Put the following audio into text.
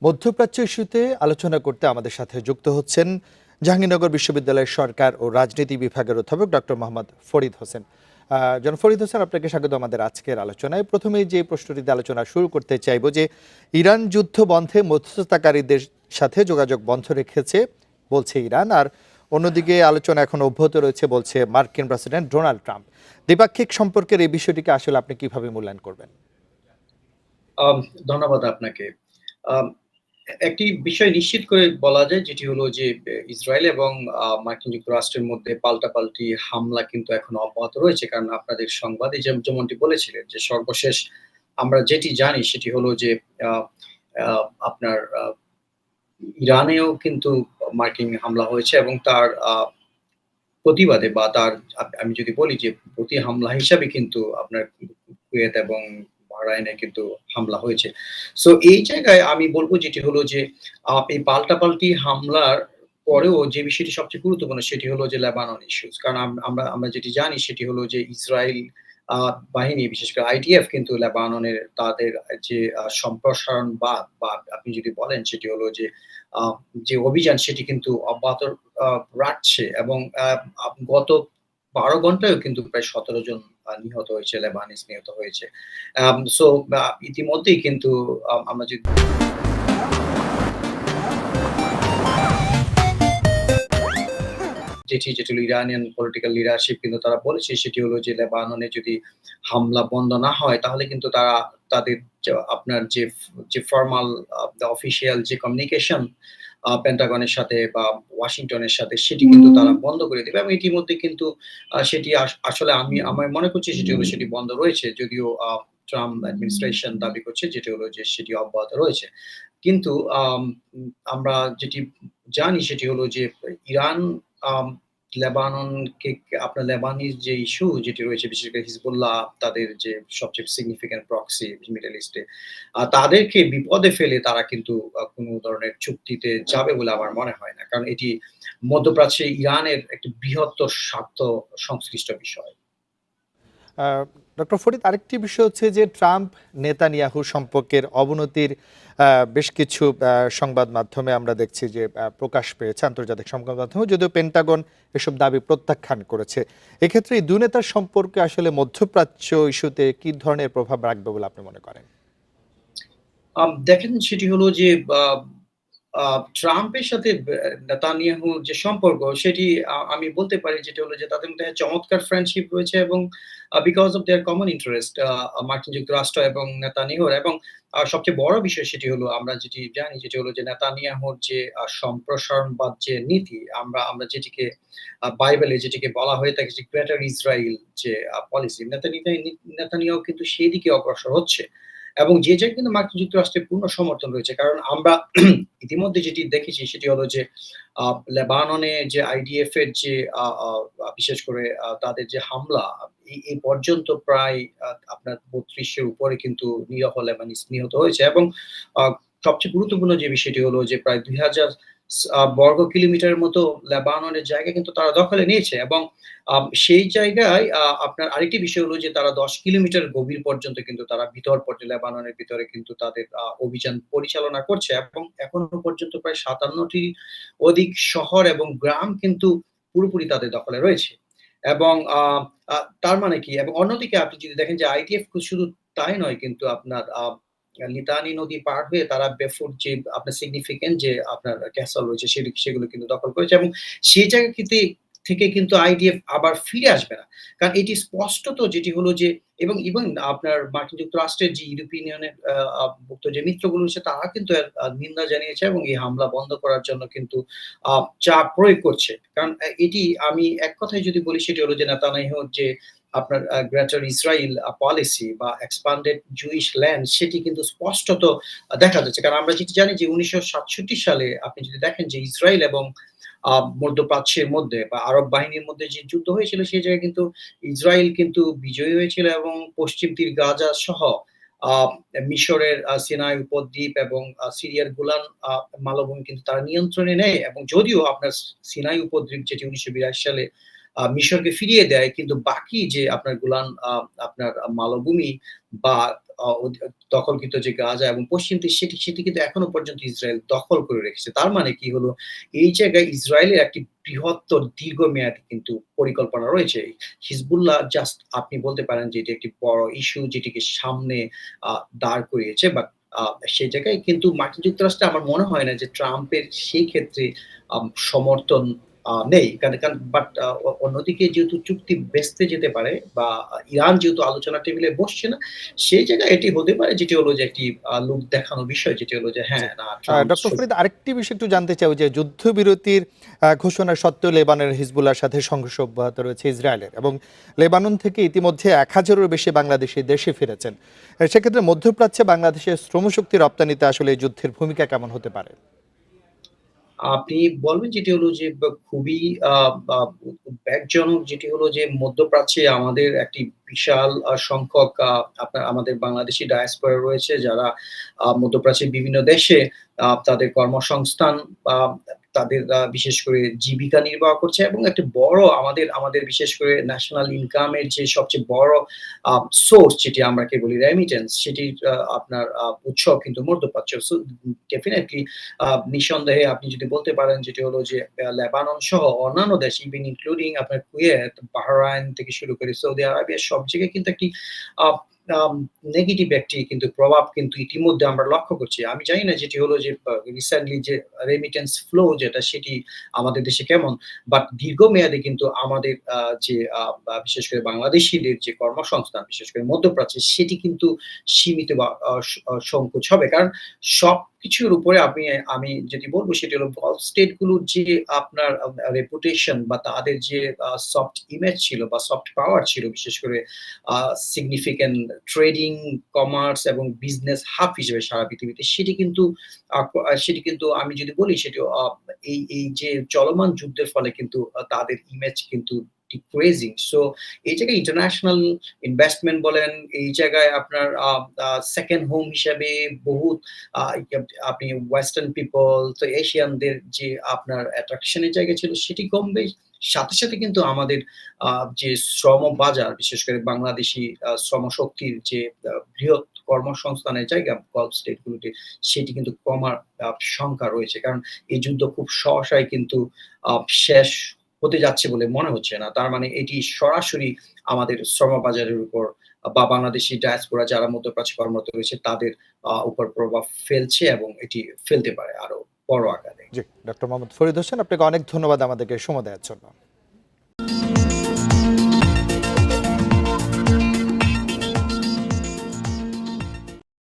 মধ্যপ্রাচ্য ইস্যুতে আলোচনা করতে আমাদের সাথে যুক্ত হচ্ছেন জাহাঙ্গীরনগর বিশ্ববিদ্যালয়ের সরকার ও রাজনীতি বিভাগের অধ্যাপক ডক্টর মোহাম্মদ ফরিদ হোসেন। জনাব ফরিদ হোসেন, আপনাকে স্বাগত আমাদের আজকের আলোচনায়। প্রথমেই যে প্রশ্নটিতে আলোচনা শুরু করতে চাইব যে ইরান যুদ্ধ বন্ধে মধ্যস্থতাকারীদের সাথে যোগাযোগ বন্ধ রেখেছে বলছে ইরান, আর অন্যদিকে আলোচনা এখন অব্যাহত রয়েছে বলছে মার্কিন প্রেসিডেন্ট ডোনাল্ড ট্রাম্প। দ্বিপাক্ষিক সম্পর্কের এই বিষয়টিকে আসলে আপনি কিভাবে মূল্যায়ন করবেন? ধন্যবাদ আপনাকে। আম একটি বিষয় নিশ্চিত করে বলা যায়, যেটি হলো যে ইসরায়েল এবং মার্কিন যুক্তরাষ্ট্রের মধ্যে পাল্টাপাল্টি হামলা কিন্তু এখনো অব্যাহত রয়েছে। কারণ আপনাদের সংবাদে যেমনটি বলেছিলেন যে সর্বশেষ আমরা যেটি জানি সেটি হলো যে আ আ আপনার ইরানেও কিন্তু মার্কিন হামলা হয়েছে এবং তার প্রতিবাদে বা তার আমি যদি বলি যে প্রতি হামলা হিসাবে কিন্তু আপনার কুয়েত এবং বাহরাইনে কিন্তু হামলা হয়েছে। সো এই জায়গায় আমি বলব যেটি হলো যে এই পাল্টাপাল্টি হামলার পরেও যে বিষয়টি সবচেয়ে গুরুত্বপূর্ণ সেটি হলো যে লেবানন ইস্যুস। কারণ আমরা আমরা যেটি জানি সেটি হলো যে ইসরাইল আ বাহিনী, বিশেষ করে আইডিএফ কিন্তু লেবাননের তাদের যে সম্প্রসারণবাদ বা আপনি যদি বলেন সেটি হলো যে আ যে অভিযান সেটি কিন্তু অব্যাহত আ রাখছে এবং গত ১২ ঘন্টায়ও কিন্তু প্রায় ১৭ জন নিহত হয়েছে, লেবানিজ নিহত হয়েছে। সো ইতিমধ্যেই কিন্তু আমরা যদি যেটি হলো ইরানিয়ান পলিটিক্যাল লিডারশিপ কিন্তু তারা বলেছে সেটি হলো যে লেবাননে যদি হামলা বন্ধ না হয় তাহলে কিন্তু তারা তাদের আপনার যে ফরমাল অফিসিয়াল যে কমিউনিকেশন পেন্টাগনের সাথে বা ওয়াশিংটনের সাথে সেটি কিন্তু তারা বন্ধ করে দিবে এবং ইতিমধ্যে কিন্তু সেটি আসলে আমার মনে করছি সেটি বন্ধ রয়েছে। যদিও ট্রাম্প অ্যাডমিনিস্ট্রেশন দাবি করছে যেটি হলো যে সেটি অব্যাহত রয়েছে। কিন্তু আমরা যেটি জানি সেটি হলো যে ইরান আম লেবাননকে আপনার লেবানিজ যে ইস্যু যেটি রয়েছে, বিশেষ করে হিজবুল্লাহ তাদের যে সবচেয়ে সিগনিফিক্যান্ট প্রক্সি মিডল ইস্টে, তাদেরকে বিপদে ফেলে তারা কিন্তু কোনো ধরনের চুক্তিতে যাবে বলে আমার মনে হয় না। কারণ এটি মধ্যপ্রাচ্যে ইরানের একটি বৃহত্তর স্বার্থ সংশ্লিষ্ট বিষয়। ডক্টর ফরিদ, আরেকটি বিষয় হচ্ছে যে ট্রাম্প নেতানিয়াহু সম্পর্কের অবনতির বেশ কিছু সংবাদ মাধ্যমে আমরা দেখছি যে প্রকাশ পেয়েছে আন্তর্জাতিক সংবাদ মাধ্যমে, যদিও পেন্টাগন এসব দাবি প্রত্যাখ্যান করেছে। এক্ষেত্রে এই দুই নেতার সম্পর্কে আসলে মধ্যপ্রাচ্য ইস্যুতে কি ধরনের প্রভাব রাখবে বলে আপনি মনে করেন? দেখেন সেটি হলো যে আ আ ট্রাম্পের সাথে নেতানিয়াহুর যে সম্পর্ক সেটি আমি বলতে পারি যেটা হলো যে তাদের মধ্যে চমৎকার ফ্রেন্ডশিপ রয়েছে এবং because of their common interest মার্কিন যুক্তরাষ্ট্র এবং নেতানিয়াহুর এবং সবচেয়ে বড় বিষয় সেটি হলো আমরা যেটি জানি যেটি হলো যে নেতানিয়াহুর যে সম্প্রসারণবাদ যে নীতি আমরা আমরা যেটিকে বাইবেলে যেটিকে বলা হয়ে থাকে যে গ্রেটার ইসরাইল যে পলিসি নেতানিয়াহু কিন্তু সেদিকে অগ্রসর হচ্ছে। এবং যে জায়গায় কিন্তু মার্কিন যুক্তরাষ্ট্রের পূর্ণ সমর্থন রয়েছে। কারণ আমরা ইতিমধ্যে যেটি দেখেছি সেটি হলো যে আ লেবাননে যে আইডিএফ এর যে আ আ বিশেষ করে তাদের যে হামলা এই পর্যন্ত প্রায় আপনার ৩২ এর উপরে কিন্তু নিরহ লেবানিজ নিহত হয়েছে এবং আ সবচেয়ে গুরুত্বপূর্ণ যে বিষয়টি হলো যে প্রায় ২,০০০ বর্গ কিলোমিটারের মতো লেবাননের জায়গা কিন্তু তারা দখলে নিয়েছে এবং সেই জায়গায় আপনার আরেকটি বিষয় হলো যে তারা ১০ কিলোমিটার গভীর পর্যন্ত কিন্তু তারা ভিতর পর্যন্ত লেবাননের ভিতরে কিন্তু তাদের অভিযান পরিচালনা করছে এবং এখনো পর্যন্ত প্রায় ৫৭ টির অধিক শহর এবং গ্রাম কিন্তু পুরোপুরি তাদের দখলে রয়েছে। এবং আ আ তার মানে কি? এবং অন্যদিকে আপনি যদি দেখেন যে আইডিএফ শুধু তাই নয় কিন্তু আপনার লিতানি নদী পার হয়ে তারা বেফুর যে আপনার সিগনিফিক্যান্ট যে আপনার ক্যাসল রয়েছে সেগুলো কিন্তু দখল করেছে এবং সেই জায়গা থেকে কিন্তু আইডিএফ আবার ফিরে আসবে না। কারণ এটি স্পষ্টত যেটি হলো যে এবং আপনার মার্কিন যুক্তরাষ্ট্রের যে ইউরোপিয়ান ইউনিয়নের আ আ ভুক্ত যে মিত্রগুলো রয়েছে তারা কিন্তু এর নিন্দা জানিয়েছে এবং এই হামলা বন্ধ করার জন্য কিন্তু আ চাপ প্রয়োগ করছে। কারণ এটি আমি এক কথায় যদি বলি সেটি হলো যে নেতানিয়াহুর যে আপনার গ্রেটার ইসরাইল পলিসি বা এক্সপান্ডেড জুইশ ল্যান্ড সেটি কিন্তু স্পষ্টত দেখা যাচ্ছে। কারণ আমরা যেটি জানি যে ১৯৬৭ সালে আপনি যদি দেখেন যে ইসরাইল এবং মধ্যপ্রাচ্যের মধ্যে বা আরব বাহিনীর মধ্যে যে যুদ্ধ হয়েছিল সেই জায়গায় কিন্তু ইসরাইল কিন্তু বিজয়ী হয়েছিল এবং পশ্চিম তীর গাজা সহ আ মিশরের সিনাই উপদ্বীপ এবং সিরিয়ার গোলান মালভূমি কিন্তু তারা নিয়ন্ত্রণে নেয় এবং যদিও আপনার সিনাই উপদ্বীপ যেটি ১৯৮২ সালে মিশরকে ফিরিয়ে দেয় কিন্তু বাকি যে আপনার গোলান আপনার মালভূমি বা দখলকৃত যে গাজা এবং পশ্চিম তীর সেটি কিন্তু এখনো পর্যন্ত ইসরায়েল দখল করে রেখেছে। তার মানে কি হলো, এই জায়গায় ইসরায়েলের একটি বৃহত্তর দীর্ঘমেয়াদী কিন্তু পরিকল্পনা রয়েছে। হিজবুল্লাহ জাস্ট আপনি বলতে পারেন যে এটি একটি বড় ইস্যু যেটিকে সামনে আ দাঁড় করিয়েছে। বাট আ সেই জায়গায় কিন্তু মার্কিন যুক্তরাষ্ট্রে আমার মনে হয় না যে ট্রাম্পের সেই ক্ষেত্রে সমর্থন নেই। বাট অন্যদিকে যেহেতু চুক্তি ভেস্তে যেতে পারে বা ইরান যেহেতু আলোচনার টেবিলে বসছে না, সেই জায়গায় এটি হতে পারে যেটি হলো যে একটি লোক দেখানো বিষয় যেটি হলো যে জি। হ্যাঁ, না ট্রাম্প ডক্টর ফরিদ, আরেকটি বিষয় একটু জানতে চাই যে যুদ্ধবিরতির ঘোষণা সত্ত্বেও লেবাননের হিজবুল্লাহর সাথে সংঘর্ষ অব্যাহত রয়েছে ইসরায়েলের, এবং লেবানন থেকে ইতিমধ্যে ১,০০০-এরও বেশি বাংলাদেশি দেশে ফিরেছেন। সেক্ষেত্রে মধ্যপ্রাচ্যে বাংলাদেশের শ্রমশক্তি রপ্তানিতে আসলে এই যুদ্ধের ভূমিকা কেমন হতে পারে? আপনি বলবেন যেটি হলো যে খুবই আ আ উদ্বেগজনক যেটি হলো যে মধ্যপ্রাচ্যে আমাদের একটি বিশাল সংখ্যক আমাদের বাংলাদেশি ডায়াসপোরা রয়েছে যারা মধ্যপ্রাচ্যের বিভিন্ন দেশে তাদের কর্মসংস্থান বা তাদের বিশেষ করে জীবিকা নির্বাহ করছে এবং একটা বড় আমাদের বিশেষ করে ন্যাশনাল ইনকাম এর যে সবচেয়ে বড় আ সোর্স যেটি আমরাকে বলি রেমিটেন্স সেটির আপনার উৎস কিন্তু মধ্যপ্রাচ্য। সো ডেফিনিটলি নিঃসন্দেহে আপনি যদি বলতে পারেন যেটি হলো যে লেবানন সহ অন্যান্য দেশ ইভেন ইনক্লুডিং আপনার কুয়েত, বাহরাইন থেকে শুরু করে সৌদি আরাবিয়া সব জায়গায় কিন্তু একটি আ আম নেগেটিভ একটি কিন্তু প্রভাব কিন্তু ইতিমধ্যে আমরা লক্ষ্য করছি। আমি জানি না যেটি হলো যে রিসেন্টলি যে রেমিটেন্স ফ্লো যেটা সেটি আমাদের দেশে কেমন? বাট দীর্ঘমেয়াদে কিন্তু আমাদের যে বিশেষ করে বাংলাদেশীদের যে কর্মসংস্থান বিশেষ করে মধ্যপ্রাচ্যে সেটি কিন্তু সীমিত বা আ স সংকোচ হবে। কারণ সবকিছুর উপরে আমি যেটি বলব সেটি হলো গলফ স্টেট গুলোর যে আপনার রেপুটেশন বা তাদের যে সফট ইমেজ ছিল বা সফট পাওয়ার ছিল বিশেষ করে আ সিগনিফিক্যান্ট ট্রেডিং, কমার্স এবং বিজনেস হাব হিসেবে সারা পৃথিবীতে সেটি কিন্তু আমি যদি বলি সেটি এই যে চলমান যুদ্ধের ফলে কিন্তু তাদের ইমেজ কিন্তু ডিক্রিজিং। সো এই জায়গায় ইন্টারন্যাশনাল ইনভেস্টমেন্ট বলেন, এই জায়গায় আপনার আ আ সেকেন্ড হোম হিসাবে বহুত আ আপনি ওয়েস্টার্ন পিপল তো এশিয়ানদের যে আপনার অ্যাট্রাকশন এর জায়গা ছিল সেটি কমবে। সাথে কিন্তু আমাদের আ যে শ্রম বাজার বিশেষ করে বাংলাদেশী শ্রমশক্তির যে বৃহৎ কর্মসংস্থানের জায়গা গালফ স্টেট গুলোতে সেটি কিন্তু কমার শঙ্কা রয়েছে। কারণ এই যুদ্ধ খুব সহসাই কিন্তু আ শেষ হতে যাচ্ছে বলে মনে হচ্ছে না। তার মানে এটি সরাসরি আমাদের শ্রমবাজারের উপর বা বাংলাদেশী ডায়াসপোরা যারা মধ্যপ্রাচ্যে কর্মরত রয়েছে তাদের উপর প্রভাব ফেলছে এবং এটি ফেলতে পারে আরো বড় আকারে। জি, ডক্টর মোহাম্মদ ফরিদ হোসেন, আপনাকে অনেক ধন্যবাদ আমাদেরকে সময় দেওয়ার জন্য।